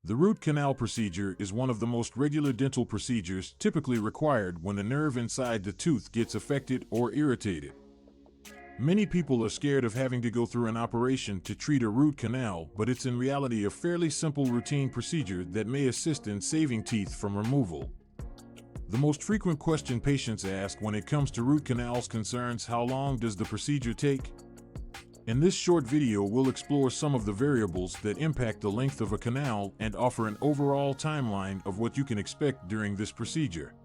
The root canal procedure is one of the most regular dental procedures typically required when the nerve inside the tooth gets affected or irritated. Many people are scared of having to go through an operation to treat a root canal, but it's in reality a fairly simple routine procedure that may assist in saving teeth from removal. The most frequent question patients ask when it comes to root canals concerns how long does the procedure take? In this short video, we'll explore some of the variables that impact the length of a canal and offer an overall timeline of what you can expect during this procedure.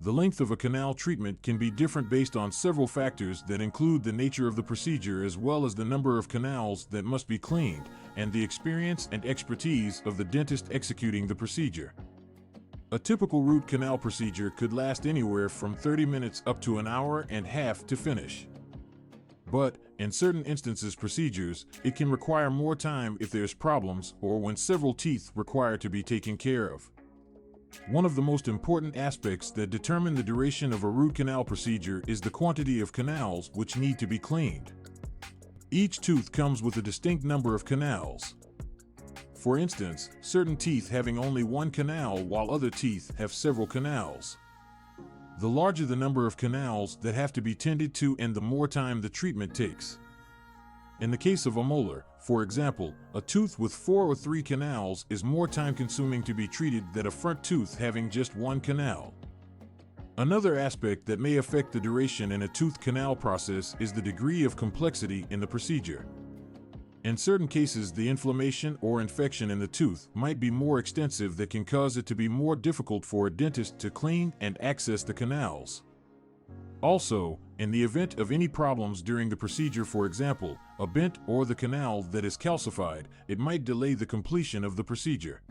The length of a canal treatment can be different based on several factors that include the nature of the procedure as well as the number of canals that must be cleaned and the experience and expertise of the dentist executing the procedure. A typical root canal procedure could last anywhere from 30 minutes up to an hour and a half to finish. But, in certain instances procedures, it can require more time if there's problems or when several teeth require to be taken care of. One of the most important aspects that determine the duration of a root canal procedure is the quantity of canals which need to be cleaned. Each tooth comes with a distinct number of canals. For instance, certain teeth having only one canal while other teeth have several canals. The larger the number of canals that have to be tended to and the more time the treatment takes. In the case of a molar, for example, a tooth with 4 or 3 canals is more time-consuming to be treated than a front tooth having just one canal. Another aspect that may affect the duration in a tooth canal process is the degree of complexity in the procedure. In certain cases, the inflammation or infection in the tooth might be more extensive that can cause it to be more difficult for a dentist to clean and access the canals. Also, in the event of any problems during the procedure, for example, a bent or the canal that is calcified, it might delay the completion of the procedure.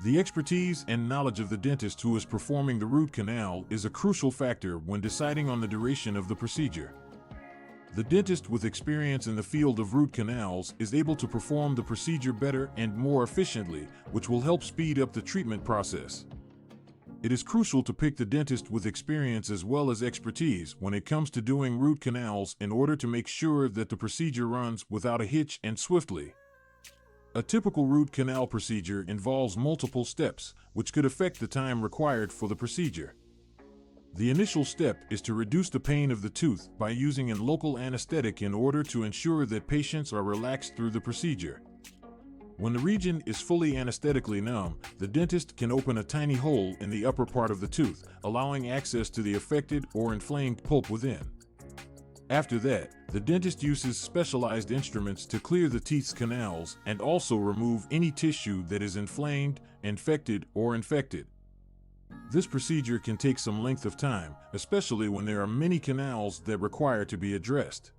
The expertise and knowledge of the dentist who is performing the root canal is a crucial factor when deciding on the duration of the procedure. The dentist with experience in the field of root canals is able to perform the procedure better and more efficiently, which will help speed up the treatment process. It is crucial to pick the dentist with experience as well as expertise when it comes to doing root canals in order to make sure that the procedure runs without a hitch and swiftly. A typical root canal procedure involves multiple steps, which could affect the time required for the procedure. The initial step is to reduce the pain of the tooth by using a local anesthetic in order to ensure that patients are relaxed through the procedure. When the region is fully anesthetically numb, the dentist can open a tiny hole in the upper part of the tooth, allowing access to the affected or inflamed pulp within. After that, the dentist uses specialized instruments to clear the teeth's canals and also remove any tissue that is inflamed, infected, or infected. This procedure can take some length of time, especially when there are many canals that require to be addressed.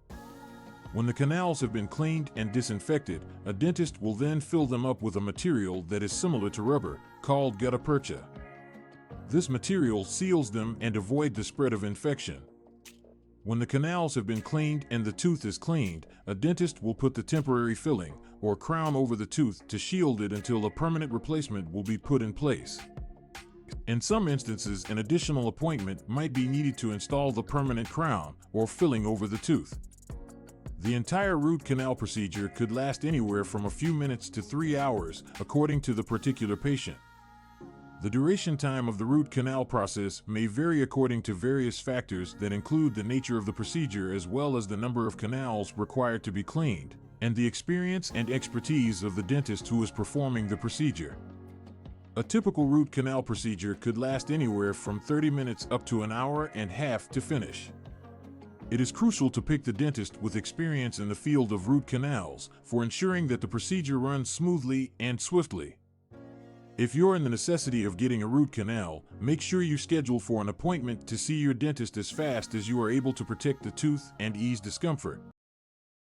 When the canals have been cleaned and disinfected, a dentist will then fill them up with a material that is similar to rubber, called gutta percha. This material seals them and avoids the spread of infection. When the canals have been cleaned and the tooth is cleaned, a dentist will put the temporary filling, or crown, over the tooth to shield it until a permanent replacement will be put in place. In some instances, an additional appointment might be needed to install the permanent crown or filling over the tooth. The entire root canal procedure could last anywhere from a few minutes to 3 hours, according to the particular patient. The duration time of the root canal process may vary according to various factors that include the nature of the procedure as well as the number of canals required to be cleaned, and the experience and expertise of the dentist who is performing the procedure. A typical root canal procedure could last anywhere from 30 minutes up to an hour and a half to finish. It is crucial to pick the dentist with experience in the field of root canals for ensuring that the procedure runs smoothly and swiftly. If you're in the necessity of getting a root canal, make sure you schedule for an appointment to see your dentist as fast as you are able to protect the tooth and ease discomfort.